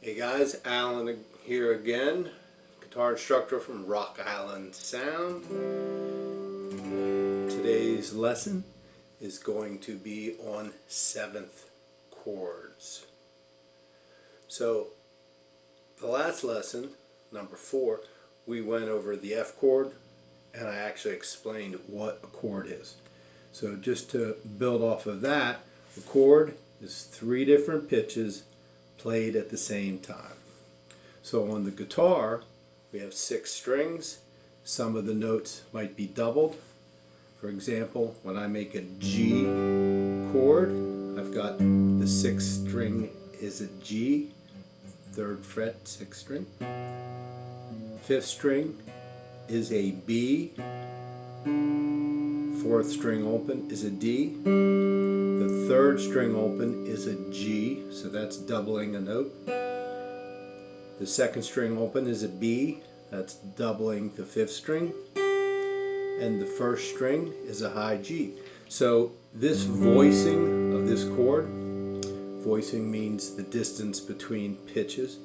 Hey guys, Alan here again, guitar instructor from Rock Island Sound. Today's lesson is going to be on 7th chords. So the last lesson, number 4, we went over the F chord and I actually explained what a chord is. So just to build off of that, a chord is 3 different pitches played at the same time. So on the guitar we have 6 strings. Some of the notes might be doubled. For example, when I make a G chord, I've got the 6th string is a G, 3rd fret, 6th string. 5th string is a B, 4th string open is a D. The 3rd string open is a G, so that's doubling a note. The 2nd string open is a B, that's doubling the 5th string. And the 1st string is a high G. So this voicing of this chord, voicing means the distance between pitches,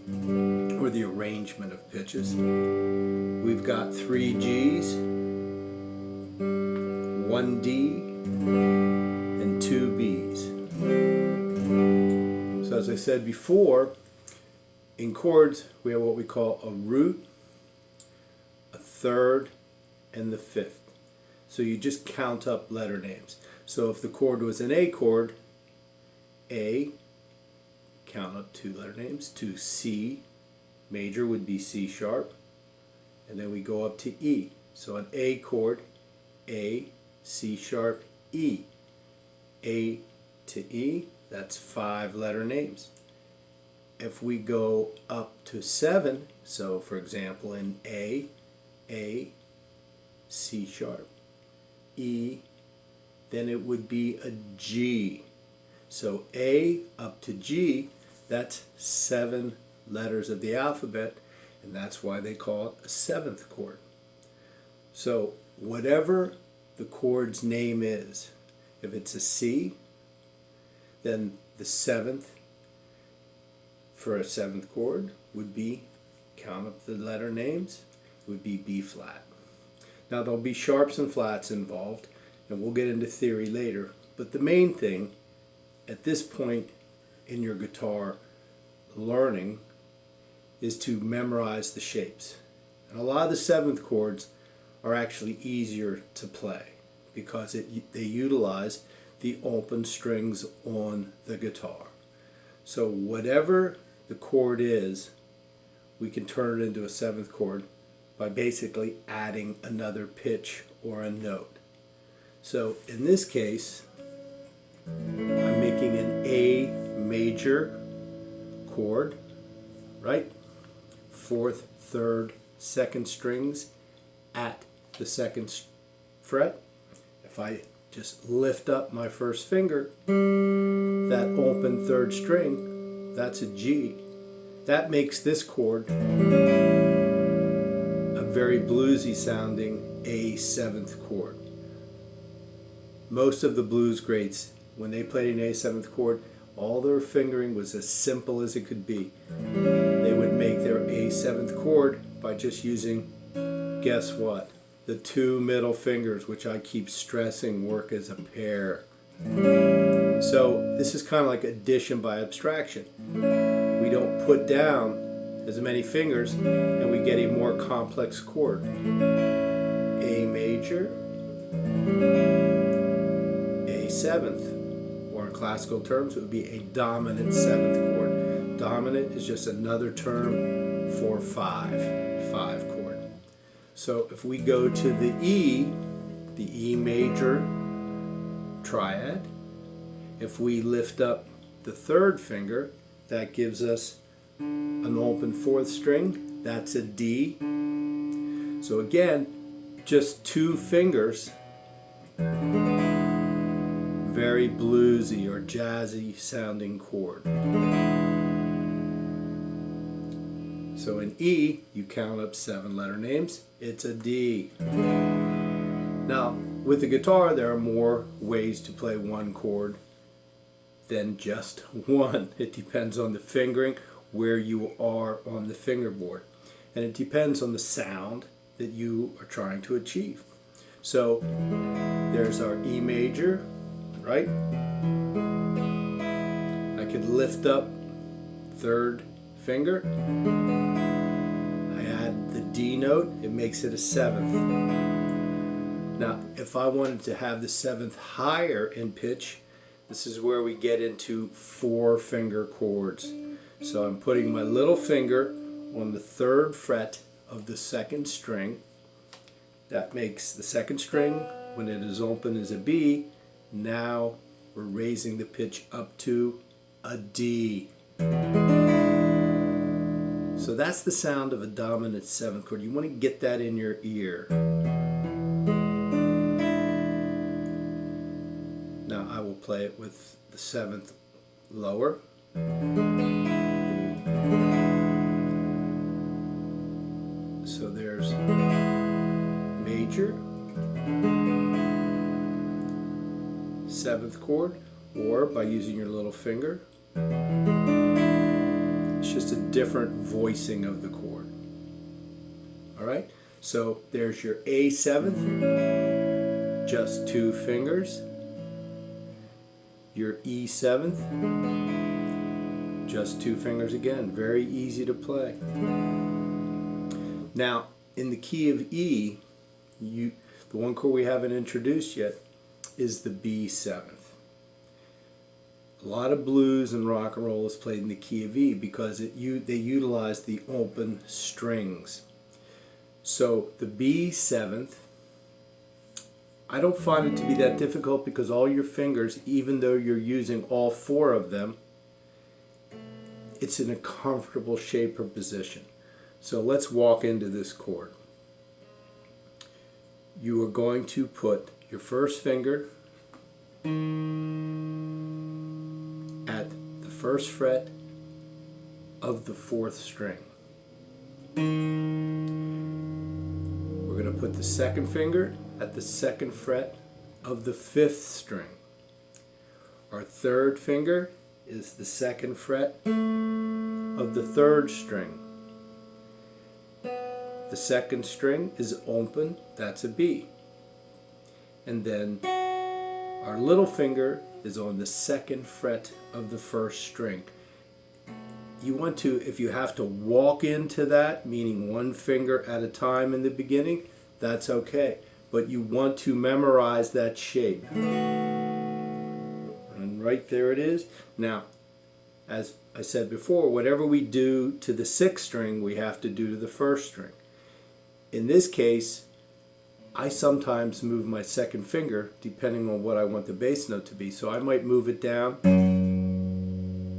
or the arrangement of pitches. We've got 3 Gs, 1 D, and 2 Bs. So as I said before, in chords we have what we call a root, a 3rd, and the 5th. So you just count up letter names. So if the chord was an A chord, A, count up 2 letter names. To C major would be C sharp, and then we go up to E. So an A chord, A, C sharp, E. A to E, that's 5 letter names. If we go up to 7, so for example in A, C sharp, E, then it would be a G. So A up to G, that's 7 letters of the alphabet, and that's why they call it a 7th chord. So whatever the chord's name is, if it's a C, then the 7th for a 7th chord would be, count up the letter names, would be B flat. Now there'll be sharps and flats involved, and we'll get into theory later, but the main thing at this point in your guitar learning is to memorize the shapes. And a lot of the 7th chords are actually easier to play because they utilize the open strings on the guitar. So whatever the chord is, we can turn it into a 7th chord by basically adding another pitch or a note. So in this case, I'm making an A major chord, right? 4th, 3rd, 2nd strings at the 2nd fret. If I just lift up my 1st finger, that open 3rd string, that's a G. That makes this chord a very bluesy sounding A 7th chord. Most of the blues greats, when they played an A 7th chord, all their fingering was as simple as it could be. They would make their A 7th chord by just using, guess what? The 2 middle fingers, which I keep stressing work as a pair. So this is kind of like addition by abstraction. We don't put down as many fingers and we get a more complex chord. A major, A 7th, or in classical terms it would be a dominant 7th chord. Dominant is just another term for 5 chord. So if we go to the E major triad, if we lift up the 3rd finger, that gives us an open 4th string, that's a D. So again, just 2 fingers, very bluesy or jazzy sounding chord. So in E, you count up 7 letter names, it's a D. Now, with the guitar, there are more ways to play one chord than just one. It depends on the fingering, where you are on the fingerboard. And it depends on the sound that you are trying to achieve. So there's our E major, right? I could lift up third finger. I add the D note, it makes it a seventh. Now, if I wanted to have the seventh higher in pitch, this is where we get into 4-finger chords. So I'm putting my little finger on the 3rd fret of the 2nd string. That makes the 2nd string, when it is open, is a B. Now we're raising the pitch up to a D. So that's the sound of a dominant 7th chord. You want to get that in your ear. Now I will play it with the 7th lower. So there's major, 7th chord, or by using your little finger. It's just a different voicing of the chord. Alright, so there's your A 7th, just 2 fingers. Your E 7th, just 2 fingers again. Very easy to play. Now, in the key of E, the one chord we haven't introduced yet is the B 7th. A lot of blues and rock and roll is played in the key of E because they utilize the open strings. So the B 7th, I don't find it to be that difficult because all your fingers, even though you're using all 4 of them, it's in a comfortable shape or position. So let's walk into this chord. You are going to put your first finger at the 1st fret of the 4th string. We're going to put the 2nd finger at the 2nd fret of the 5th string. Our 3rd finger is the 2nd fret of the 3rd string. The 2nd string is open, that's a B. And then our little finger is on the 2nd fret of the 1st string. You want to, if you have to walk into that, meaning 1 finger at a time in the beginning, that's okay. But you want to memorize that shape. And right there it is. Now, as I said before, whatever we do to the 6th string, we have to do to the 1st string. In this case, I sometimes move my 2nd finger depending on what I want the bass note to be. So I might move it down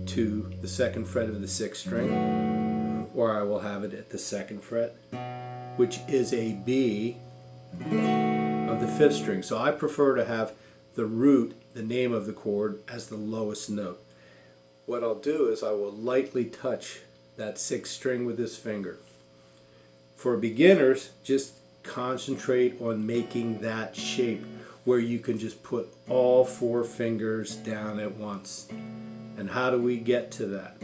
to the 2nd fret of the 6th string, or I will have it at the 2nd fret, which is a B of the 5th string. So I prefer to have the root, the name of the chord, as the lowest note. What I'll do is I will lightly touch that 6th string with this finger. For beginners, just concentrate on making that shape where you can just put all 4 fingers down at once. And how do we get to that?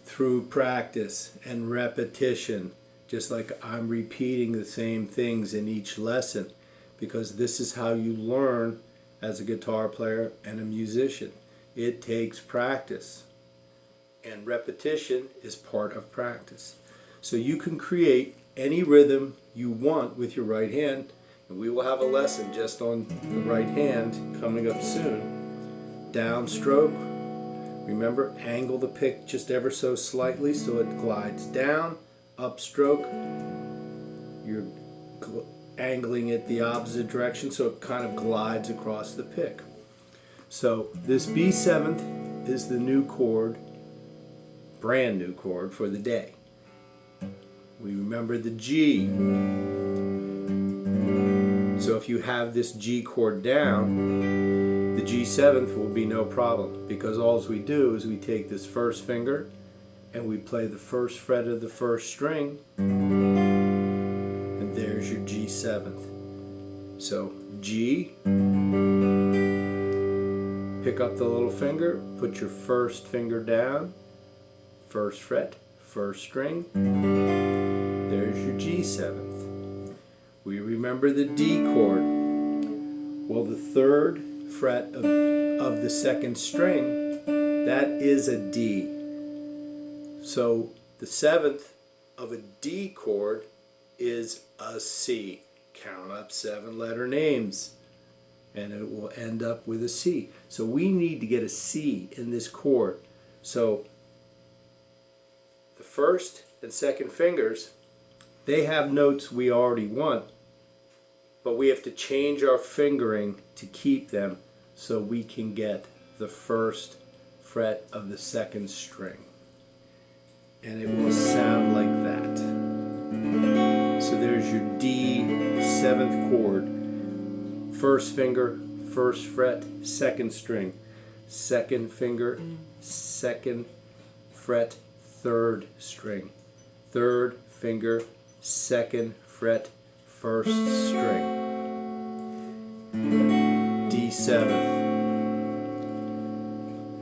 Through practice and repetition, just like I'm repeating the same things in each lesson, because this is how you learn as a guitar player and a musician. It takes practice, and repetition is part of practice. So you can create any rhythm you want with your right hand, and we will have a lesson just on the right hand coming up soon. Downstroke, remember, angle the pick just ever so slightly so it glides down. Upstroke, you're angling it the opposite direction so it kind of glides across the pick. So this B 7th is the new chord, brand new chord for the day. We remember the G. So if you have this G chord down, the G 7th will be no problem, because all we do is we take this 1st finger and we play the 1st fret of the 1st string, and there's your G 7th. So G, pick up the little finger, put your 1st finger down, 1st fret, first string. There's your G seventh. We remember the D chord. Well, the third fret of the second string, that is a D. So the seventh of a D chord is a C. Count up 7-letter names and it will end up with a C. So we need to get a C in this chord. So the first and second fingers, they have notes we already want, but we have to change our fingering to keep them so we can get the first fret of the second string. And it will sound like that. So there's your D 7th chord. First finger, first fret, second string. Second finger, second fret, third string. Third finger, second fret, first string. D 7th.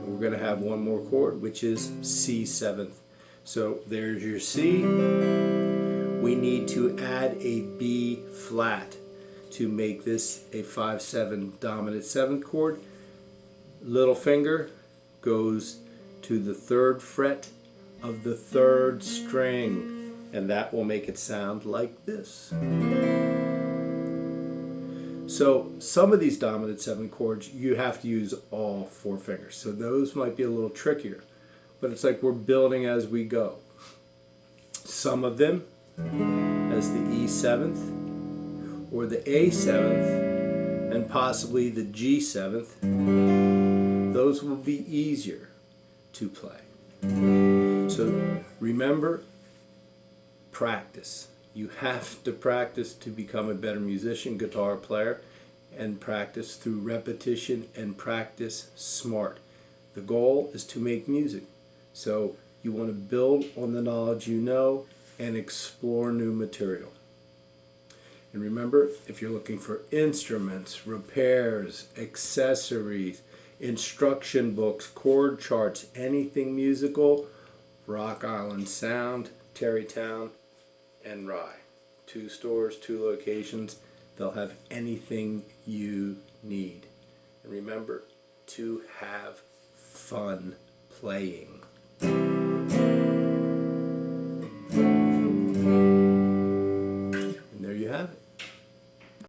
And we're going to have one more chord, which is C 7th. So there's your C. We need to add a B flat to make this a 5/7 dominant 7th chord. Little finger goes to the third fret of the third string, and that will make it sound like this. So some of these dominant 7 chords you have to use all 4 fingers, so those might be a little trickier, but it's like we're building as we go. Some of them, as the E 7th or the A 7th and possibly the G 7th, those will be easier to play. So remember, practice. You have to practice to become a better musician, guitar player, and practice through repetition and practice smart. The goal is to make music. So you want to build on the knowledge you know and explore new material. And remember, if you're looking for instruments, repairs, accessories, instruction books, chord charts, anything musical, Rock Island Sound, Terrytown, and Rye. 2 stores, 2 locations. They'll have anything you need. And remember to have fun playing.